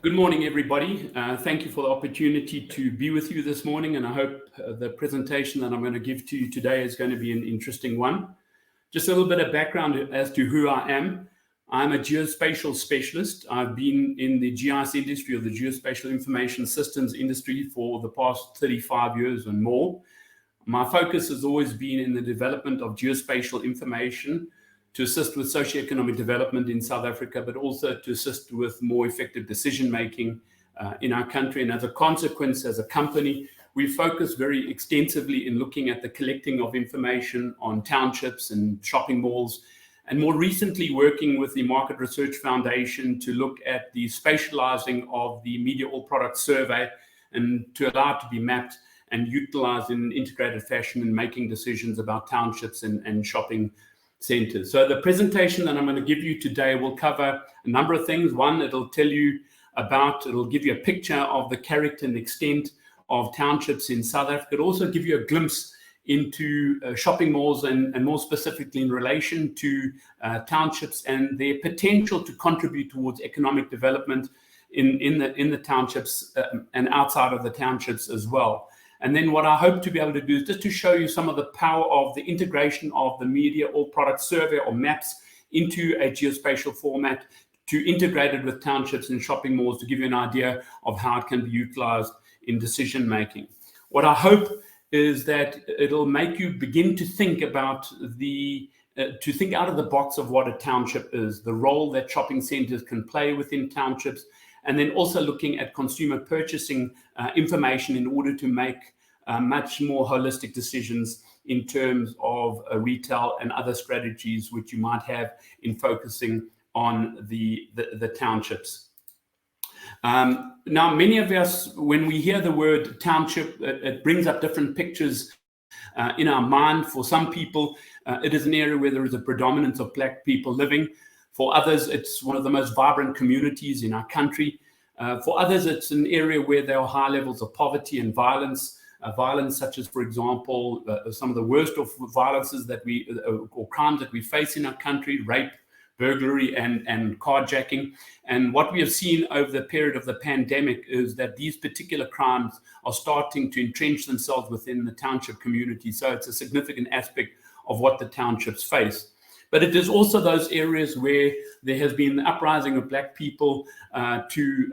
Good morning, everybody. Thank you for the opportunity to be with you this morning, and I hope the presentation that I'm going to give to you today is going to be an interesting one. Just a little bit of background as to who I am. I'm a geospatial specialist. I've been in the GIS industry, or the geospatial information systems industry, for the past 35 years and more. My focus has always been in the development of geospatial information to assist with socioeconomic development in South Africa, but also to assist with more effective decision-making in our country. And as a consequence, as a company, we focus very extensively in looking at the collecting of information on townships and shopping malls, and more recently working with the Market Research Foundation to look at the spatializing of the media all product survey and to allow it to be mapped and utilized in an integrated fashion in making decisions about townships and shopping centers. So the presentation that I'm going to give you today will cover a number of things. One, it'll give you a picture of the character and extent of townships in South Africa. It'll also give you a glimpse into shopping malls and more specifically in relation to townships and their potential to contribute towards economic development in the townships and outside of the townships as well. And then what I hope to be able to do is just to show you some of the power of the integration of the media all product survey or maps into a geospatial format, to integrate it with townships and shopping malls, to give you an idea of how it can be utilized in decision making. What I hope is that it'll make you begin to think about to think out of the box of what a township is, the role that shopping centers can play within townships, and then also looking at consumer purchasing information in order to make much more holistic decisions in terms of retail and other strategies which you might have in focusing on the townships. Now, many of us, when we hear the word township, it brings up different pictures in our mind. For some people, it is an area where there is a predominance of Black people living. For others, it's one of the most vibrant communities in our country. For others, it's an area where there are high levels of poverty and violence, violence such as, for example, some of the worst of violences or crimes that we face in our country: rape, burglary, and carjacking. And what we have seen over the period of the pandemic is that these particular crimes are starting to entrench themselves within the township community. So it's a significant aspect of what the townships face. But it is also those areas where there has been the uprising of Black people to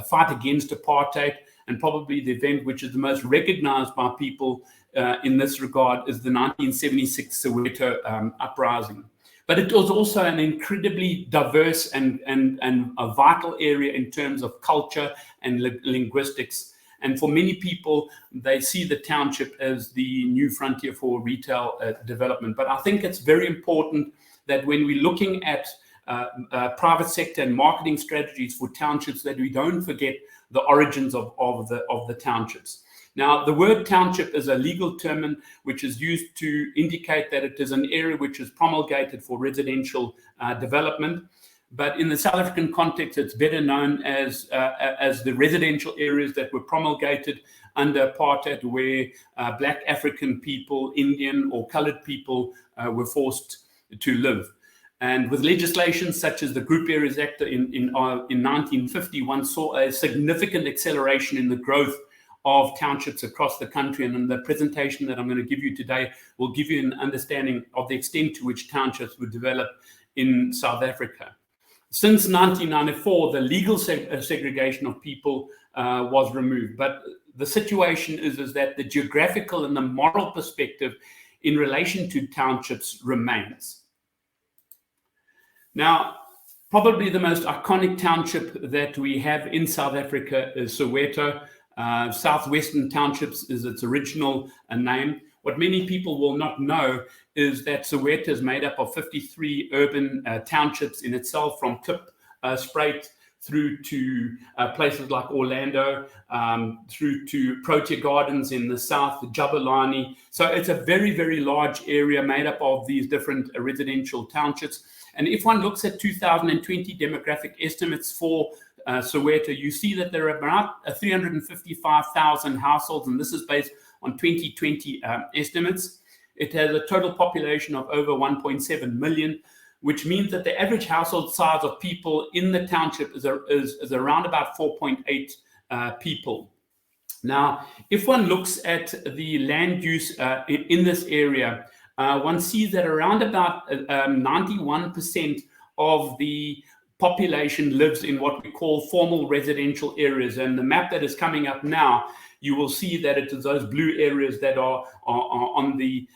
fight against apartheid, and probably the event which is the most recognized by people in this regard is the 1976 Soweto uprising. But it was also an incredibly diverse and a vital area in terms of culture and linguistics. And for many people, they see the township as the new frontier for retail development. But I think it's very important that when we're looking at private sector and marketing strategies for townships, that we don't forget the origins of the townships. Now, the word township is a legal term which is used to indicate that it is an area which is promulgated for residential development. But in the South African context, it's better known as the residential areas that were promulgated under apartheid, where Black African people, Indian or colored people were forced to live. And with legislation such as the Group Areas Act in 1950, one saw a significant acceleration in the growth of townships across the country. And in the presentation that I'm going to give you today will give you an understanding of the extent to which townships were developed in South Africa. Since 1994, the legal segregation of people was removed. But the situation is that the geographical and the moral perspective in relation to townships remains. Now, probably the most iconic township that we have in South Africa is Soweto. Southwestern Townships is its original name. What many people will not know is that Soweto is made up of 53 urban townships in itself, from Klipspruit through to places like Orlando, through to Protea Gardens in the south, Jabulani. So it's a very, very large area made up of these different residential townships. And if one looks at 2020 demographic estimates for Soweto, you see that there are about 355,000 households, and this is based on 2020 estimates. It has a total population of over 1.7 million, which means that the average household size of people in the township is around about 4.8 people. Now, if one looks at the land use in this area, one sees that around about 91% of the population lives in what we call formal residential areas. And the map that is coming up now, you will see that it is those blue areas that are on the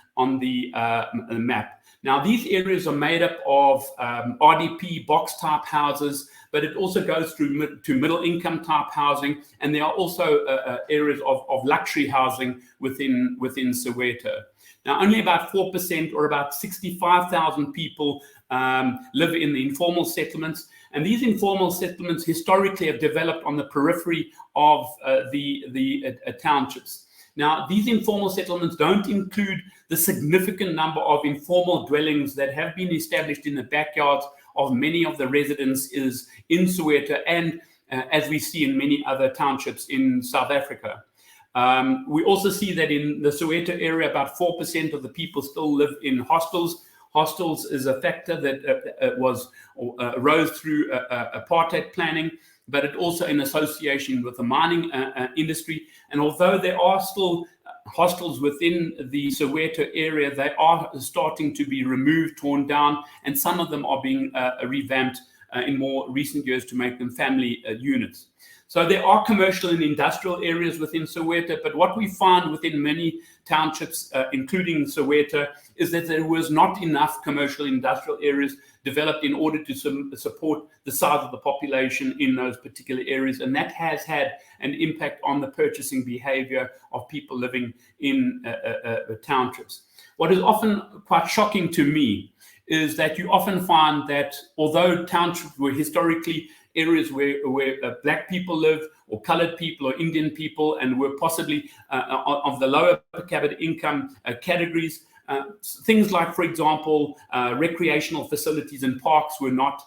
map. Now, these areas are made up of RDP box-type houses, but it also goes through to middle-income type housing, and there are also areas of luxury housing within Soweto. Now, only about 4%, or about 65,000 people, live in the informal settlements, and these informal settlements historically have developed on the periphery of the townships. Now, these informal settlements don't include the significant number of informal dwellings that have been established in the backyards of many of the residences in Soweto, and as we see in many other townships in South Africa. We also see that in the Soweto area, about 4% of the people still live in hostels. Hostels is a factor that rose through apartheid planning, but it also in association with the mining industry. And although there are still hostels within the Soweto area, they are starting to be removed, torn down, and some of them are being revamped in more recent years to make them family units. So there are commercial and industrial areas within Soweto, but what we find within many townships, including Soweto, is that there was not enough commercial industrial areas developed in order to support the size of the population in those particular areas, and that has had an impact on the purchasing behavior of people living in townships. What is often quite shocking to me is that you often find that although townships were historically areas where black people lived, or colored people, or Indian people, and were possibly of the lower per capita income categories, things like, for example, recreational facilities and parks were not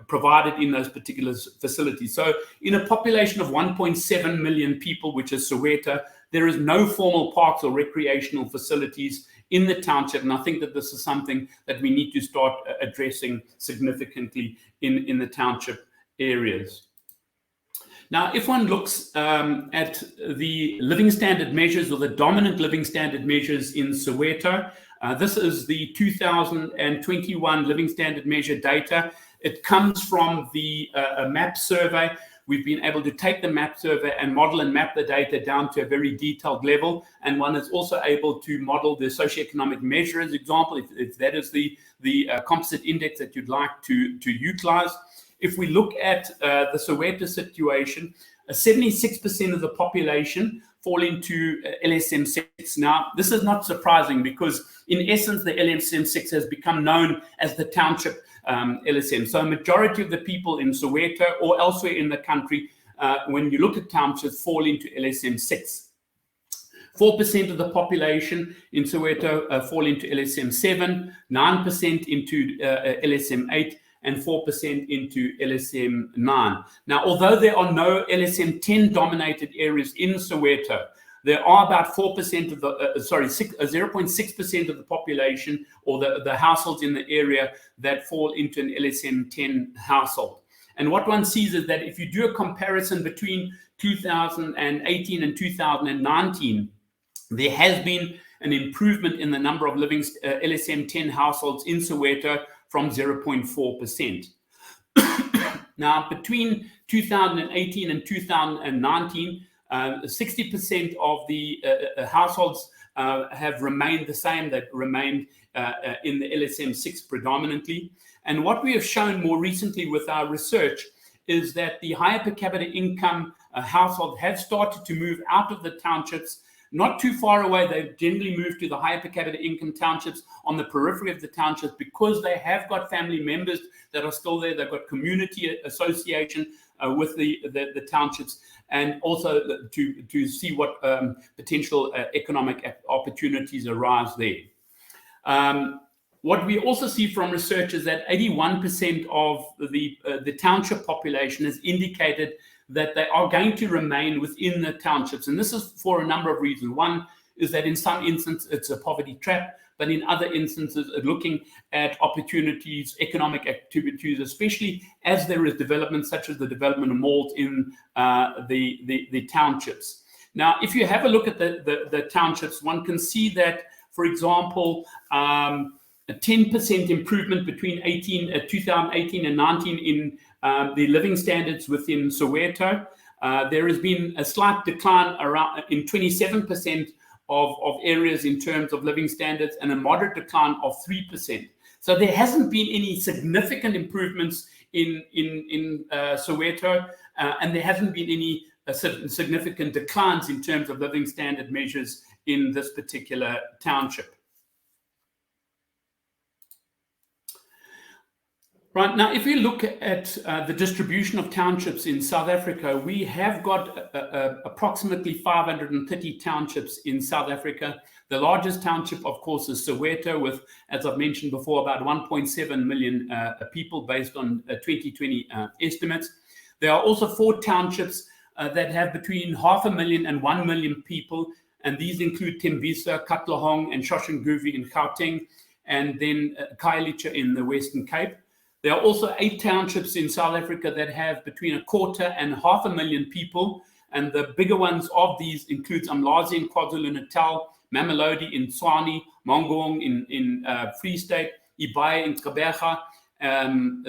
provided in those particular facilities. So in a population of 1.7 million people, which is Soweto, there is no formal parks or recreational facilities in the township. And I think that this is something that we need to start addressing significantly in the township areas. Now, if one looks at the living standard measures, or the dominant living standard measures in Soweto, this is the 2021 living standard measure data. It comes from the MAP survey. We've been able to take the MAP survey and model and map the data down to a very detailed level. And one is also able to model the socioeconomic measure as example, if that is the composite index that you'd like to utilize. If we look at the Soweto situation, 76% of the population fall into LSM6. Now, this is not surprising because, in essence, the LSM6 has become known as the township LSM. So a majority of the people in Soweto or elsewhere in the country, when you look at townships, fall into LSM6. 4% of the population in Soweto fall into LSM7, 9% into LSM8, and 4% into LSM9. Now, although there are no LSM10 dominated areas in Soweto, there are about 4% of the, 0.6% of the population, or the households in the area, that fall into an LSM10 household. And what one sees is that if you do a comparison between 2018 and 2019, there has been an improvement in the number of living LSM10 households in Soweto from 0.4%. Now, between 2018 and 2019, 60% of the households have remained the same, that remained in the LSM6 predominantly. And what we have shown more recently with our research is that the higher per capita income households have started to move out of the townships. Not too far away, they've generally moved to the higher per capita income townships on the periphery of the townships, because they have got family members that are still there. They've got community association with the townships, and also to see what potential economic opportunities arise there. What we also see from research is that 81% of the township population has indicated that they are going to remain within the townships. And this is for a number of reasons. One, is that in some instances it's a poverty trap, but in other instances looking at opportunities, economic activities, especially as there is development such as the development of malls in the townships. Now, if you have a look at the townships, one can see that, for example, a 10% improvement between 2018 and 19 in the living standards within Soweto. There has been a slight decline around in 27% of areas in terms of living standards, and a moderate decline of 3%. So there hasn't been any significant improvements in Soweto, and there hasn't been any significant declines in terms of living standard measures in this particular township. Right, now, if we look at the distribution of townships in South Africa, we have got approximately 530 townships in South Africa. The largest township, of course, is Soweto, with, as I've mentioned before, about 1.7 million people based on 2020 estimates. There are also 4 townships that have between 500,000 and 1 million people, and these include Tembisa, Katlehong, and Shoshanguve in Gauteng, and then Khayelitsha in the Western Cape. There are also 8 townships in South Africa that have between 250,000 and 500,000 people, and the bigger ones of these include Umlazi in KwaZulu-Natal, Mamelodi in Tshwane, Mangaung in Free State, Ibaya in Gqeberha,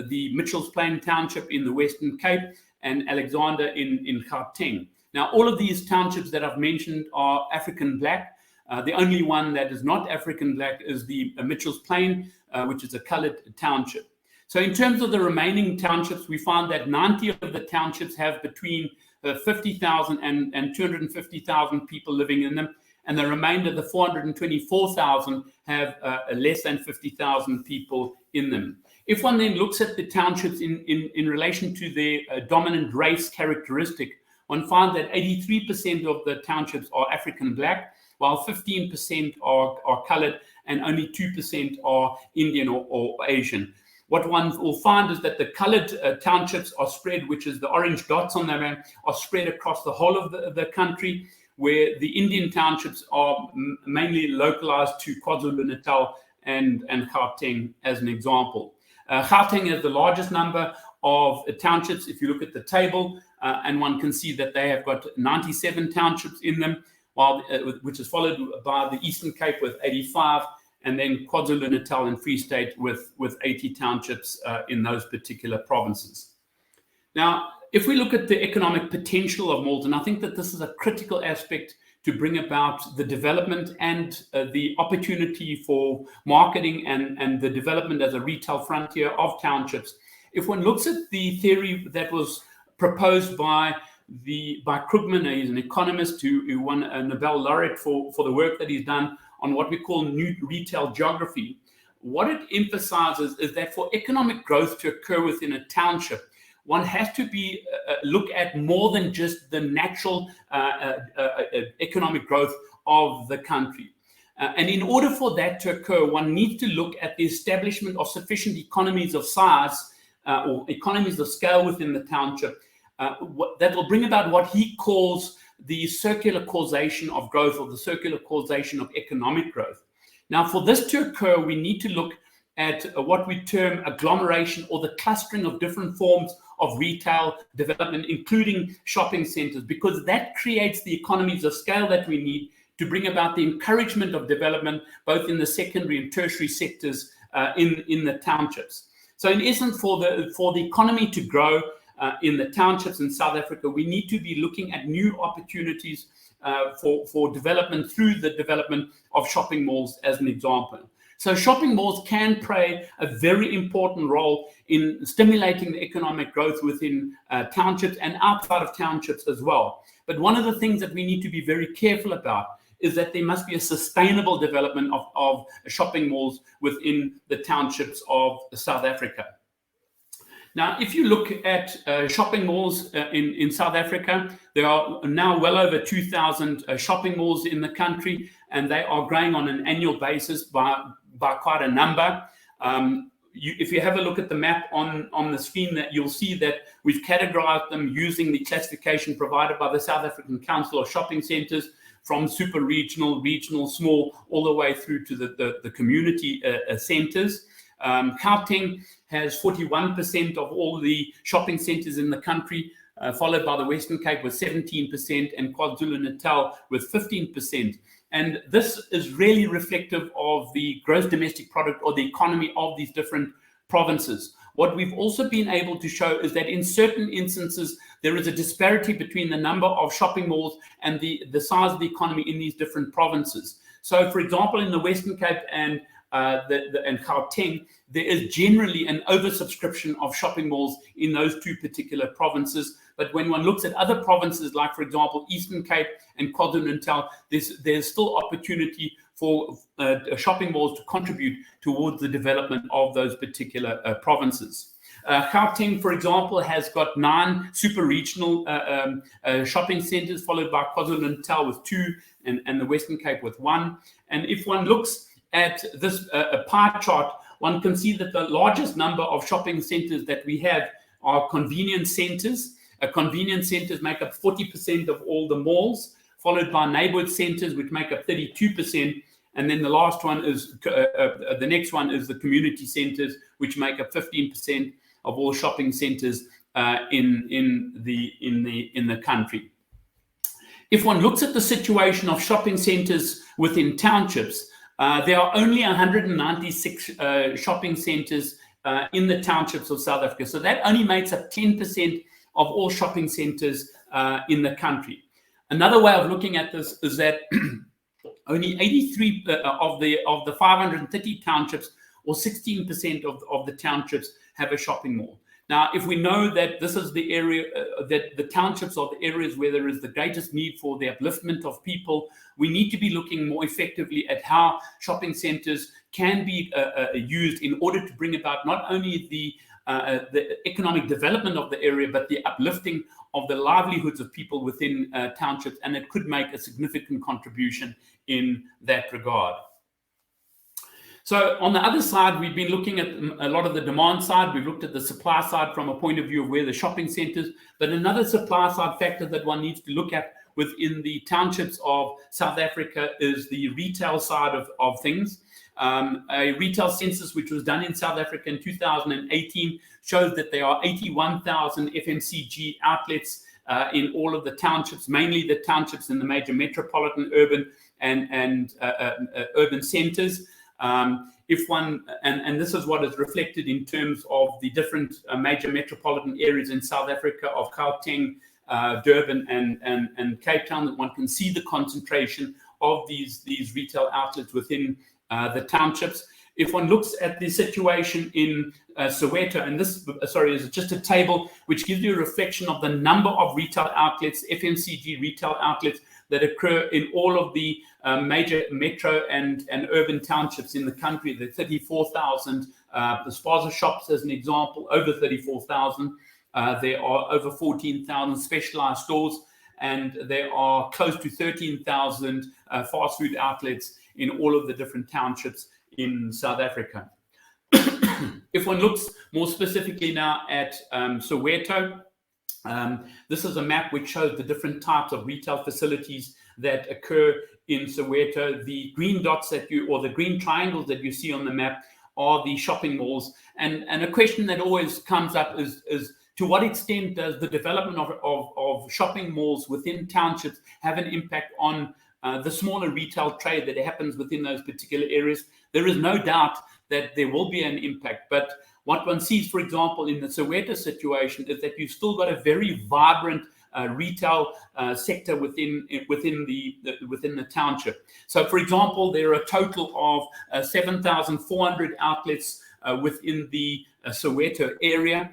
the Mitchells Plain Township in the Western Cape, and Alexander in Gauteng. Now, all of these townships that I've mentioned are African Black. The only one that is not African Black is the Mitchells Plain, which is a coloured township. So in terms of the remaining townships, we find that 90 of the townships have between 50,000 and 250,000 people living in them, and the remainder, the 424,000, have less than 50,000 people in them. If one then looks at the townships in relation to their dominant race characteristic, one finds that 83% of the townships are African Black, while 15% are coloured, and only 2% are Indian or Asian. What one will find is that the coloured townships are spread, which is the orange dots on the map, are spread across the whole of the country, where the Indian townships are mainly localised to KwaZulu-Natal and Gauteng, as an example. Gauteng has the largest number of townships if you look at the table, and one can see that they have got 97 townships in them, while which is followed by the Eastern Cape with 85, and then KwaZulu-Natal and Free State with 80 townships in those particular provinces. Now, if we look at the economic potential of malls, and I think that this is a critical aspect to bring about the development and the opportunity for marketing and the development as a retail frontier of townships. If one looks at the theory that was proposed by Krugman, he's an economist who won a Nobel laureate for the work that he's done on what we call new retail geography, what it emphasizes is that for economic growth to occur within a township, one has to look at more than just the natural economic growth of the country. And in order for that to occur, one needs to look at the establishment of sufficient economies of size or economies of scale within the township that will bring about what he calls the circular causation of growth, or the circular causation of economic growth. Now, for this to occur, we need to look at what we term agglomeration, or the clustering of different forms of retail development, including shopping centers, because that creates the economies of scale that we need to bring about the encouragement of development, both in the secondary and tertiary sectors in the townships. So in essence, for the economy to grow in the townships in South Africa, we need to be looking at new opportunities for development through the development of shopping malls, as an example. So shopping malls can play a very important role in stimulating the economic growth within townships and outside of townships as well. But one of the things that we need to be very careful about is that there must be a sustainable development of shopping malls within the townships of South Africa. Now, if you look at shopping malls in South Africa, there are now well over 2,000 shopping malls in the country, and they are growing on an annual basis by quite a number. If you have a look at the map on the screen, that you'll see that we've categorized them using the classification provided by the South African Council of Shopping Centres from super regional, regional, small, all the way through to the community centres. Gauteng has 41% of all the shopping centres in the country, followed by the Western Cape with 17% and KwaZulu-Natal with 15%. And this is really reflective of the gross domestic product or the economy of these different provinces. What we've also been able to show is that in certain instances, there is a disparity between the number of shopping malls and the size of the economy in these different provinces. So, for example, in the Western Cape and Gauteng, there is generally an oversubscription of shopping malls in those two particular provinces. But when one looks at other provinces, like, for example, Eastern Cape and KwaZulu-Natal, there's still opportunity for shopping malls to contribute towards the development of those particular provinces. Gauteng, for example, has got 9 super regional shopping centres, followed by KwaZulu-Natal with 2 and the Western Cape with 1. And if one looks at this pie chart, one can see that the largest number of shopping centres that we have are convenience centres. Convenience centres make up 40% of all the malls, followed by neighbourhood centres, which make up 32%. And then the last one is, the next one is the community centres, which make up 15% of all shopping centres in the country. If one looks at the situation of shopping centres within townships, there are only 196 shopping centres in the townships of South Africa. So that only makes up 10% of all shopping centres in the country. Another way of looking at this is that only 83 of the 530 townships, or 16% of the townships, have a shopping mall. Now, if we know that this is the area, that the townships are the areas where there is the greatest need for the upliftment of people, we need to be looking more effectively at how shopping centres can be used in order to bring about not only the economic development of the area, but the uplifting of the livelihoods of people within townships, and it could make a significant contribution in that regard. So on the other side, we've been looking at a lot of the demand side. We've looked at the supply side from a point of view of where the shopping centres, but another supply side factor that one needs to look at within the townships of South Africa is the retail side of things. A retail census which was done in South Africa in 2018 shows that there are 81,000 FMCG outlets in all of the townships, mainly the townships in the major metropolitan urban and urban centres. If one, and this is what is reflected in terms of the different major metropolitan areas in South Africa of Gauteng, Durban and Cape Town, that one can see the concentration of these retail outlets within the townships. If one looks at the situation in Soweto, and this, is just a table which gives you a reflection of the number of retail outlets, FMCG retail outlets, that occur in all of the major metro and urban townships in the country. There are 34,000 the spaza shops, as an example, over 34,000. There are over 14,000 specialized stores, and there are close to 13,000 fast food outlets in all of the different townships in South Africa. If one looks more specifically now at Soweto, this is a map which shows the different types of retail facilities that occur in Soweto. The green dots or the green triangles that you see on the map are the shopping malls. And a question that always comes up is to what extent does the development of shopping malls within townships have an impact on the smaller retail trade that happens within those particular areas? There is no doubt that there will be an impact, but what one sees, for example, in the Soweto situation is that you've still got a very vibrant retail sector within the township. So, for example, there are a total of 7,400 outlets within the Soweto area.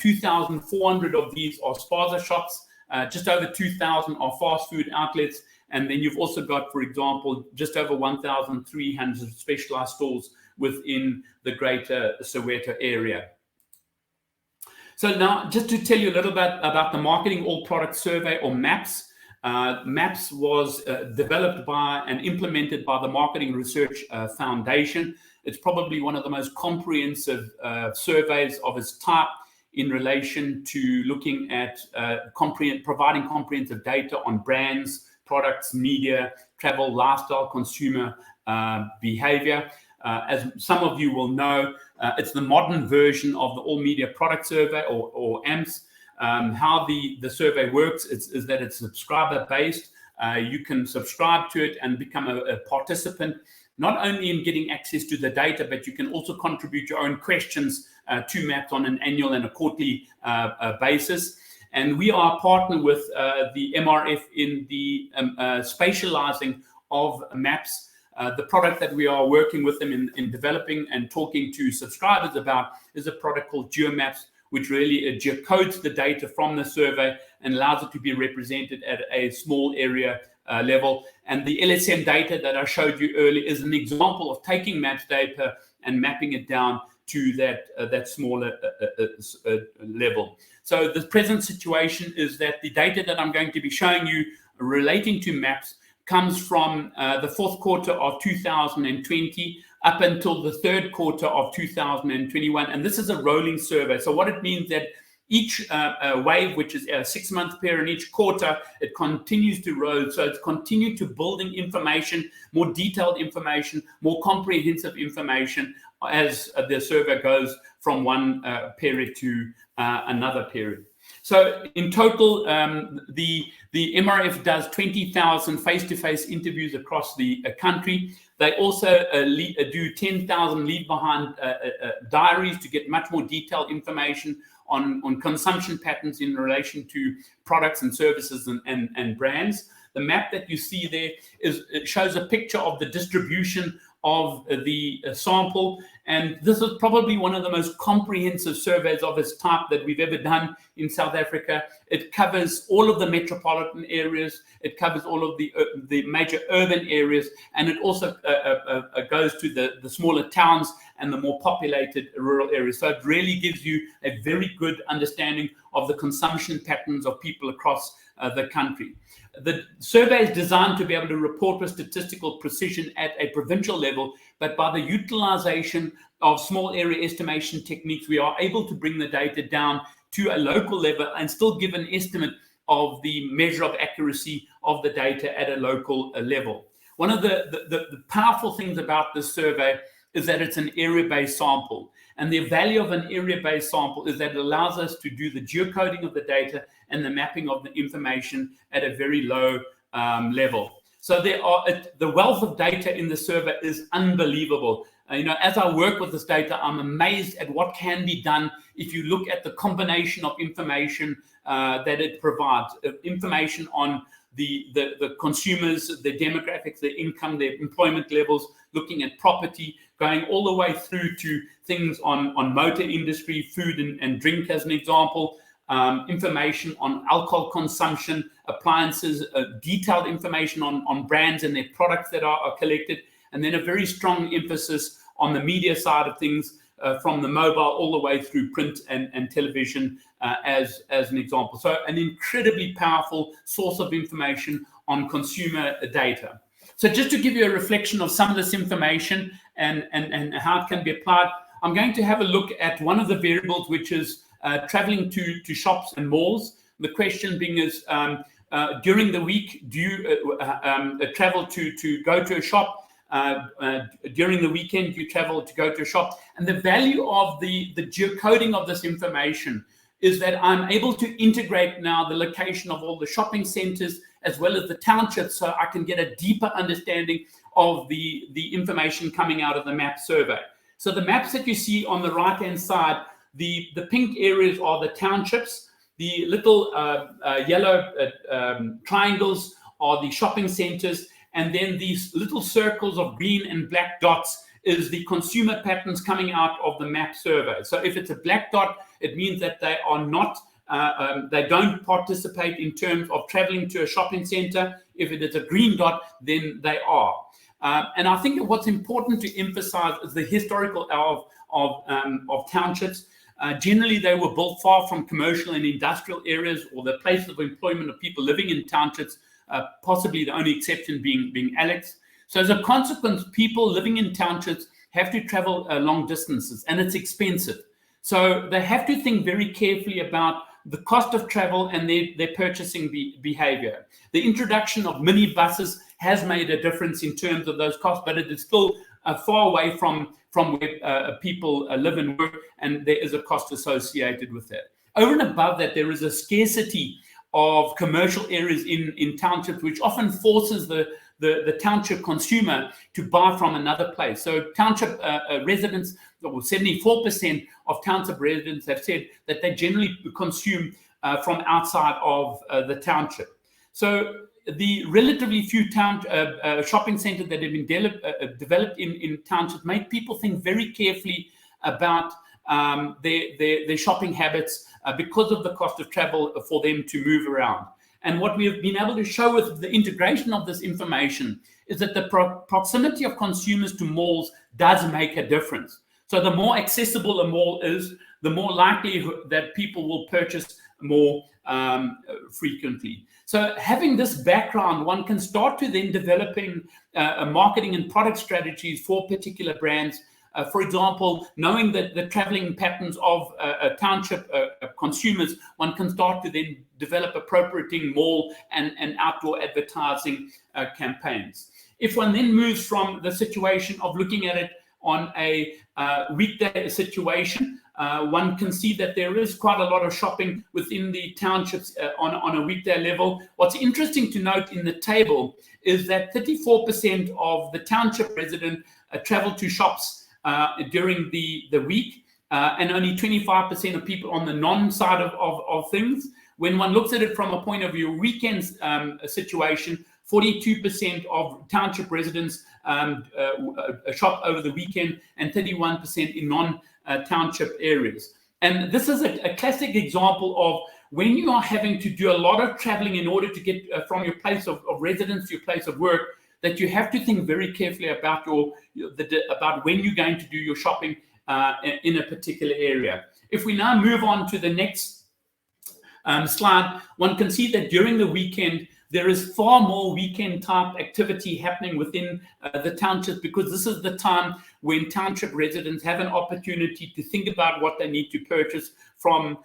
2,400 of these are spaza shops. Just over 2,000 are fast food outlets. And then you've also got, for example, just over 1,300 specialized stores within the greater Soweto area. So now, just to tell you a little bit about the Marketing All Product Survey, or MAPS. MAPS was developed by and implemented by the Marketing Research Foundation. It's probably one of the most comprehensive surveys of its type in relation to looking at providing comprehensive data on brands, products, media, travel, lifestyle, consumer behavior. As some of you will know, it's the modern version of the All Media Product Survey, or AMPS. How the survey works is that it's subscriber-based. You can subscribe to it and become a participant, not only in getting access to the data, but you can also contribute your own questions to MAPS on an annual and a quarterly basis. And we are partnered with the MRIF in the spatializing of MAPS. The product that we are working with them in developing and talking to subscribers about is a product called GeoMaps, which really geocodes the data from the survey and allows it to be represented at a small area level. And the LSM data that I showed you earlier is an example of taking MAPS data and mapping it down to that smaller level. So the present situation is that the data that I'm going to be showing you relating to MAPS comes from the fourth quarter of 2020 up until the third quarter of 2021. And this is a rolling survey. So what it means that each wave, which is a 6-month period, each quarter, it continues to roll. So it's continued to building information, more detailed information, more comprehensive information as the survey goes from one period to another period. So in total, the MRF does 20,000 face-to-face interviews across the country. They also do 10,000 leave-behind diaries to get much more detailed information on consumption patterns in relation to products and services and brands. The map that you see there it shows a picture of the distribution of the sample, and this is probably one of the most comprehensive surveys of its type that we've ever done in South Africa. It covers all of the metropolitan areas, it covers all of the major urban areas, and it also goes to the smaller towns and the more populated rural areas. So it really gives you a very good understanding of the consumption patterns of people across the country. The survey is designed to be able to report with statistical precision at a provincial level, but by the utilization of small area estimation techniques, we are able to bring the data down to a local level and still give an estimate of the measure of accuracy of the data at a local level. One of the powerful things about this survey is that it's an area-based sample. And the value of an area-based sample is that it allows us to do the geocoding of the data and the mapping of the information at a very low level. So the wealth of data in the survey is unbelievable. As I work with this data, I'm amazed at what can be done if you look at the combination of information that it provides. Information on the consumers, the demographics, their income, their employment levels, looking at property, going all the way through to things on motor industry, food and drink as an example, information on alcohol consumption, appliances, detailed information on brands and their products that are collected, and then a very strong emphasis on the media side of things, from the mobile all the way through print and television as an example. So an incredibly powerful source of information on consumer data. So just to give you a reflection of some of this information and how it can be applied, I'm going to have a look at one of the variables, which is traveling to shops and malls. The question being is, during the week, do you travel to go to a shop? During the weekend, you travel to go to a shop. And the value of the geocoding of this information is that I'm able to integrate now the location of all the shopping centers as well as the townships, so I can get a deeper understanding of the information coming out of the map survey. So the maps that you see on the right-hand side, the pink areas are the townships. The little yellow triangles are the shopping centers. And then these little circles of green and black dots is the consumer patterns coming out of the map survey. So if it's a black dot, it means that they are not, they don't participate in terms of traveling to a shopping center. If it is a green dot, then they are. And I think that what's important to emphasize is the historical of townships. Generally, they were built far from commercial and industrial areas or the places of employment of people living in townships, possibly the only exception being Alex. So as a consequence, people living in townships have to travel long distances, and it's expensive. So they have to think very carefully about the cost of travel, and their purchasing behavior. The introduction of minibuses has made a difference in terms of those costs, but it is still far away from where people live and work, and there is a cost associated with that. Over and above that, there is a scarcity of commercial areas in townships, which often forces the township consumer to buy from another place. So township residents, or 74% of township residents have said that they generally consume from outside of the township. So the relatively few shopping centers that have been developed in townships make people think very carefully about their shopping habits because of the cost of travel for them to move around. And what we have been able to show with the integration of this information is that the proximity of consumers to malls does make a difference. So the more accessible a mall is, the more likely that people will purchase more frequently. So having this background, one can start to then developing marketing and product strategies for particular brands. For example, knowing that the traveling patterns of township consumers, one can start to then develop appropriating mall and outdoor advertising campaigns. If one then moves from the situation of looking at it on a weekday situation, one can see that there is quite a lot of shopping within the townships on a weekday level. What's interesting to note in the table is that 34% of the township resident travel to shops during the week, and only 25% of people on the non-side of things. When one looks at it from a point of view weekends situation, 42% of township residents shop over the weekend, and 31% in non-township areas. And this is a classic example of when you are having to do a lot of traveling in order to get from your place of residence to your place of work, that you have to think very carefully about about when you're going to do your shopping in a particular area. If we now move on to the next slide, one can see that during the weekend, there is far more weekend type activity happening within the townships, because this is the time when township residents have an opportunity to think about what they need to purchase from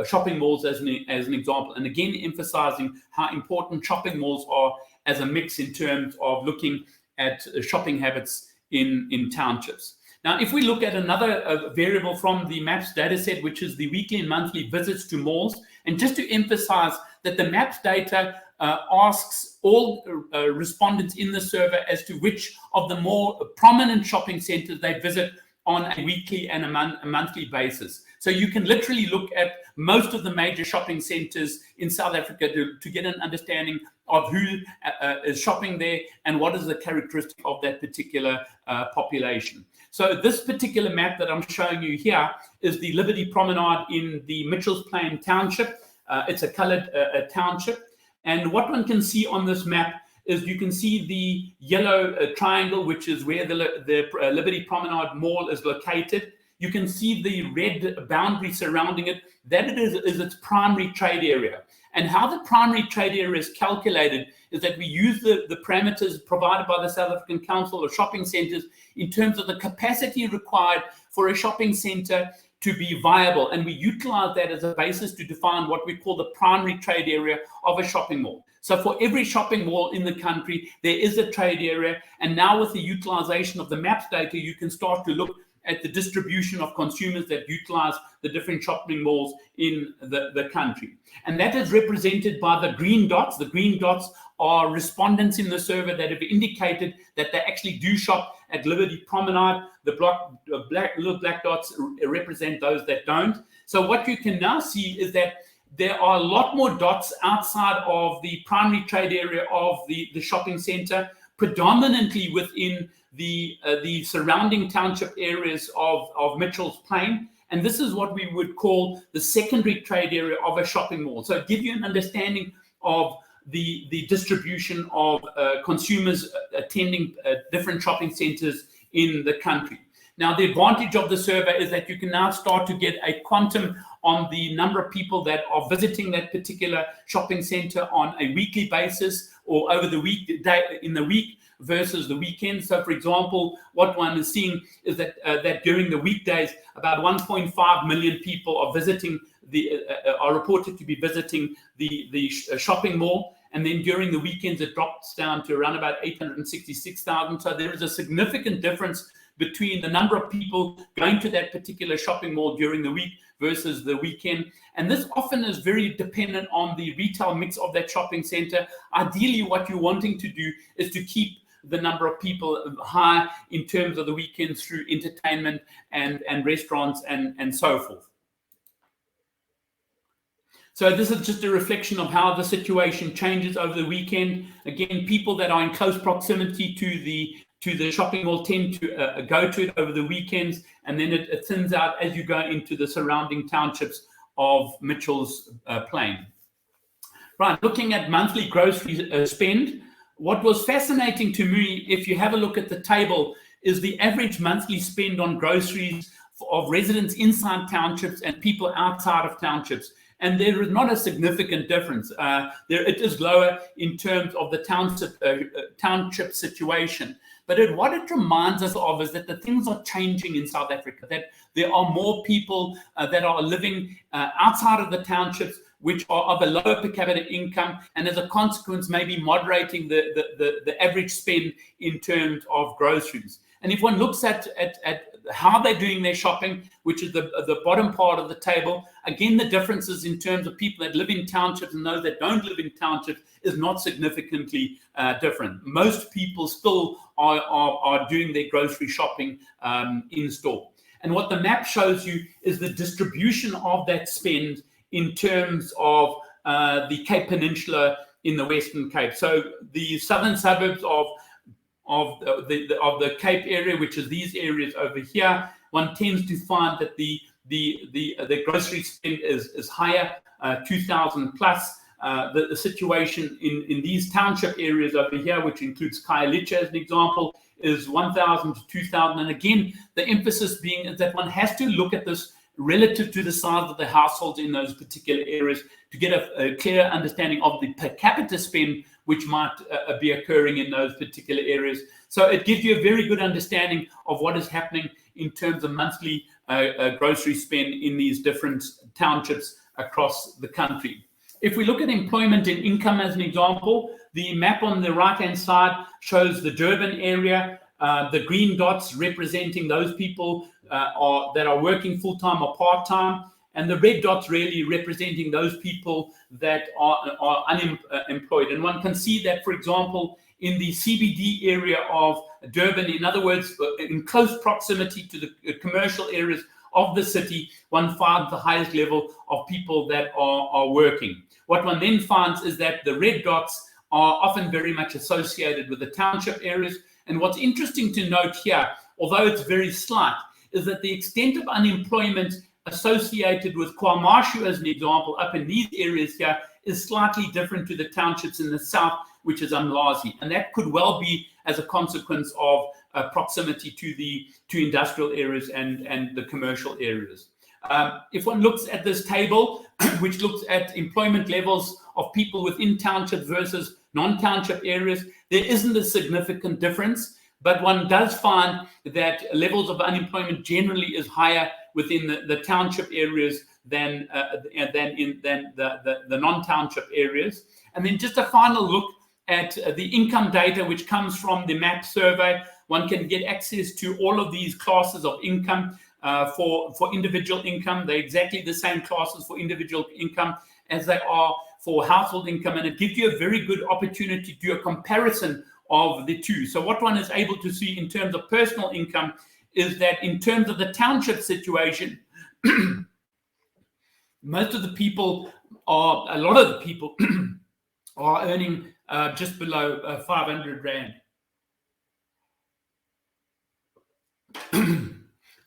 shopping malls as an example. And again, emphasizing how important shopping malls are as a mix in terms of looking at shopping habits in townships. Now, if we look at another variable from the MAPS data set, which is the weekly and monthly visits to malls, and just to emphasize that the MAPS data asks all respondents in the survey as to which of the more prominent shopping centers they visit on a weekly and a monthly basis. So you can literally look at most of the major shopping centers in South Africa to get an understanding of who is shopping there and what is the characteristic of that particular population. So this particular map that I'm showing you here is the Liberty Promenade in the Mitchells Plain Township. It's a colored township. And what one can see on this map is you can see the yellow triangle, which is where the Liberty Promenade Mall is located. You can see the red boundary surrounding it. That is its primary trade area. And how the primary trade area is calculated is that we use the parameters provided by the South African Council of Shopping Centres in terms of the capacity required for a shopping centre to be viable. And we utilize that as a basis to define what we call the primary trade area of a shopping mall. So for every shopping mall in the country, there is a trade area. And now with the utilization of the MAPS data, you can start to look at the distribution of consumers that utilize the different shopping malls in the country. And that is represented by the green dots. The green dots are respondents in the survey that have indicated that they actually do shop at Liberty Promenade. The little black dots represent those that don't. So what you can now see is that there are a lot more dots outside of the primary trade area of the shopping center, predominantly within the surrounding township areas of Mitchells Plain. And this is what we would call the secondary trade area of a shopping mall. So it gives you an understanding of the distribution of consumers attending different shopping centers in the country. Now, the advantage of the survey is that you can now start to get a quantum on the number of people that are visiting that particular shopping center on a weekly basis, or over the in the week versus the weekend. So, for example, what one is seeing is that during the weekdays, about 1.5 million people are visiting are reported to be visiting the shopping mall. And then during the weekends, it drops down to around about 866,000. So there is a significant difference between the number of people going to that particular shopping mall during the week versus the weekend. And this often is very dependent on the retail mix of that shopping center. Ideally, what you're wanting to do is to keep the number of people high in terms of the weekends through entertainment and restaurants and so forth. So this is just a reflection of how the situation changes over the weekend. Again, people that are in close proximity to the shopping mall tend to go to it over the weekends, and then it thins out as you go into the surrounding townships of Mitchell's Plain. Right, looking at monthly grocery spend, what was fascinating to me, if you have a look at the table, is the average monthly spend on groceries of residents inside townships and people outside of townships. And there is not a significant difference. It is lower in terms of the township situation. But what it reminds us of is that the things are changing in South Africa, that there are more people that are living outside of the townships, which are of a lower per capita income, and as a consequence, maybe moderating the average spend in terms of groceries. And if one looks at how they're doing their shopping, which is the bottom part of the table, again, the differences in terms of people that live in townships and those that don't live in townships is not significantly different. Most people still are doing their grocery shopping in store. And what the map shows you is the distribution of that spend in terms of the Cape Peninsula in the Western Cape. So the southern suburbs of the Cape area, which is these areas over here, one tends to find that the grocery spend is higher, 2,000 plus. The situation in these township areas over here, which includes Khayelitsha as an example, is 1,000 to 2,000. And again, the emphasis being is that one has to look at this relative to the size of the households in those particular areas to get a clear understanding of the per capita spend which might be occurring in those particular areas. So it gives you a very good understanding of what is happening in terms of monthly grocery spend in these different townships across the country. If we look at employment and income as an example, the map on the right-hand side shows the Durban area, the green dots representing those people that are working full-time or part-time, and the red dots really representing those people that are unemployed. And one can see that, for example, in the CBD area of Durban, in other words, in close proximity to the commercial areas of the city, one finds the highest level of people that are working. What one then finds is that the red dots are often very much associated with the township areas. And what's interesting to note here, although it's very slight, is that the extent of unemployment associated with KwaMashu, as an example, up in these areas here, is slightly different to the townships in the south, which is Umlazi. And that could well be as a consequence of proximity to industrial areas and the commercial areas. If one looks at this table, which looks at employment levels of people within townships versus non-township areas, there isn't a significant difference, but one does find that levels of unemployment generally is higher within the township areas than the non-township areas. And then just a final look at the income data, which comes from the MAP survey. One can get access to all of these classes of income for individual income. They're exactly the same classes for individual income as they are for household income, and it gives you a very good opportunity to do a comparison of the two. So what one is able to see in terms of personal income is that in terms of the township situation, a lot of the people are earning just below 500 Rand.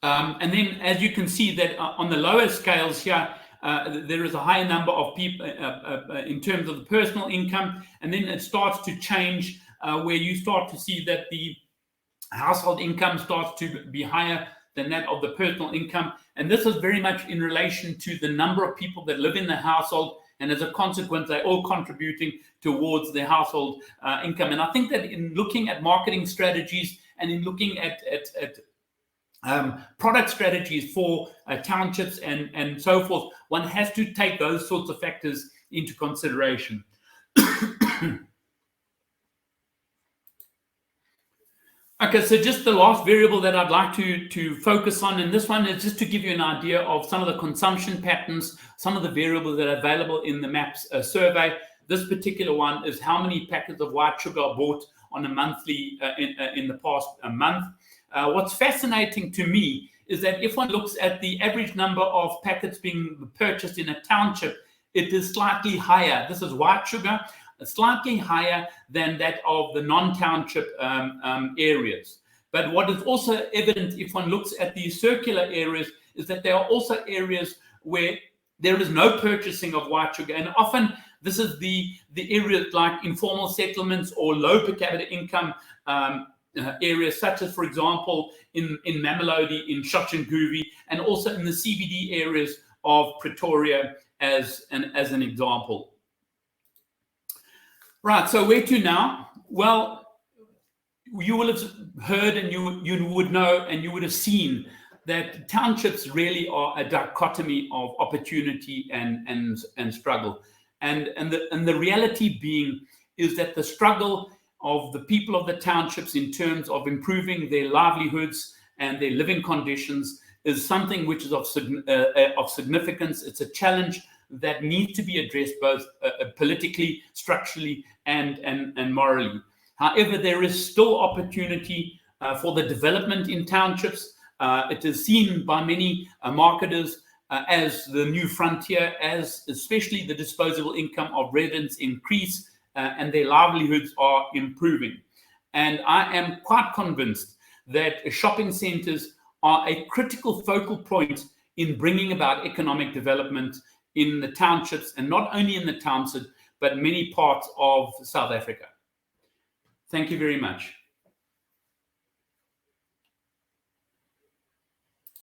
And then as you can see that on the lower scales here, there is a higher number of people in terms of the personal income, and then it starts to change where you start to see that the household income starts to be higher than that of the personal income. And this is very much in relation to the number of people that live in the household And as a consequence, they're all contributing towards their household income. And I think that in looking at marketing strategies and in looking at product strategies for townships and so forth, one has to take those sorts of factors into consideration. Okay, so just the last variable that I'd like to focus on in this one is just to give you an idea of some of the consumption patterns, some of the variables that are available in the MAPS survey. This particular one is how many packets of white sugar are bought on a monthly in the past month. What's fascinating to me is that if one looks at the average number of packets being purchased in a township, it is slightly higher. This is white sugar, slightly higher than that of the non-township areas. But what is also evident if one looks at the circular areas is that there are also areas where there is no purchasing of white sugar. And often this is the areas like informal settlements or low per capita income areas, such as, for example, in Mamelodi, in Shoshanguve, and also in the CBD areas of Pretoria as an example. Right, so where to now? Well, you will have heard and you would know and you would have seen that townships really are a dichotomy of opportunity and struggle. And the reality being is that the struggle of the people of the townships in terms of improving their livelihoods and their living conditions is something which is of significance. It's a challenge that needs to be addressed both politically, structurally, and morally. However, there is still opportunity for the development in townships. It is seen by many marketers as the new frontier, as especially the disposable income of residents increase and their livelihoods are improving. And I am quite convinced that shopping centers are a critical focal point in bringing about economic development in the townships, and not only in the townships, but many parts of South Africa. Thank you very much.